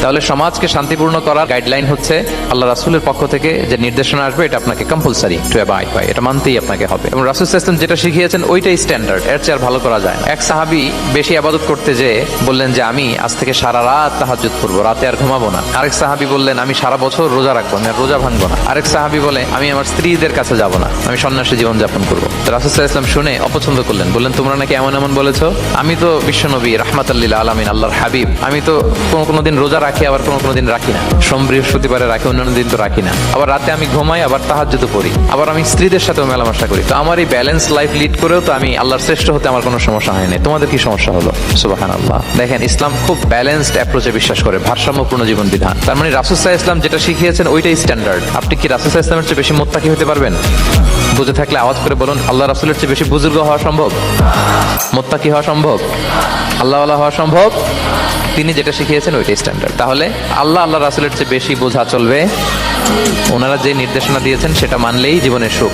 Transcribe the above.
তাহলে সমাজকে শান্তিপূর্ণ করার গাইডলাইন হচ্ছে আল্লাহ রাসূলের পক্ষ থেকে যে নির্দেশনা আসবে এটা আপনাকে কম্পালসারি টু অ্যাবাইড বাই, এটা মানতেই আপনাকে হবে। এবং রাসূল সাল্লাল্লাহু আলাইহি ওয়াসাল্লাম যেটা শিখিয়েছেন ওইটাই স্ট্যান্ডার্ড, এর চেয়ে আর ভালো করা যায় না। এক সাহাবী বেশি ইবাদত করতে যেয়ে বললেন যে আমি আজ থেকে সারা রাত তাহাজ্জুদ করবো, রাতে আর ঘুমাবো না। আরেক সাহাবী বললেন আমি সারা বছর রোজা রাখবো, আমি আর রোজা ভাঙবো না। আরেক সাহাবী বলে আমি আমার স্ত্রীদের কাছে যাব না, আমি সন্ন্যাসী জীবন যাপন করবো। তো রাসূল সাল্লাল্লাহু আলাইহি ওয়াসাল্লাম শুনে অপছন্দ করলেন, বললেন তোমরা নাকি এমন এমন বলেছো, আমি তো বিশ্বনবী রাহমাতাল লিল আলামিন, আল্লাহর হাবিব, আমি তো কোনো দিন রোজা রাখি, আবার কোনো দিন রাখি না। সোম বৃহস্পতিবারে রাখি, অন্যান্য দিন তো রাখি না। আবার রাতে আমি ঘুমাই, আবার তাহাজ্জুদ পড়ি, আবার আমি স্ত্রীদের সাথেও মেলামেশা করি। তো আমার এই ব্যালেন্স লাইফ লিড করেও তো আমি আল্লাহর শ্রেষ্ঠ হতে আমার কোনো সমস্যা হয় না। তোমাদের কি সমস্যা হলো? সুবহানাল্লাহ। দেখেন, ইসলাম খুব ব্যালেন্সড অ্যাপ্রোচে বিশ্বাস করে, ভারসাম্যপূর্ণ জীবন বিধান। তার মানে রাসূল সাল্লাল্লাহু আলাইহি ওয়াসাল্লাম যেটা শিখিয়েছেন ওইটাই স্ট্যান্ডার্ড। আপনি কি রাসূল সাল্লাল্লাহু আলাইহি ওয়াসাল্লামের চেয়ে বেশি মুত্তাকি হতে পারবেন? বুঝে থাকলে আওয়াজ করে বলুন, আল্লাহ রাসূলের চেয়ে বেশি বুজুর্গ হওয়া সম্ভব? মুত্তাকি হওয়া সম্ভব? আল্লাহওয়ালা হওয়া সম্ভব? তিনি যেটা শিখিয়েছেন ওইটাই স্ট্যান্ডার্ড। তাহলে আল্লাহ রাসূলের চেয়ে বেশি বোঝা চলবে, ওনারা যে নির্দেশনা দিয়েছেন সেটা মানলেই জীবনের সুখ।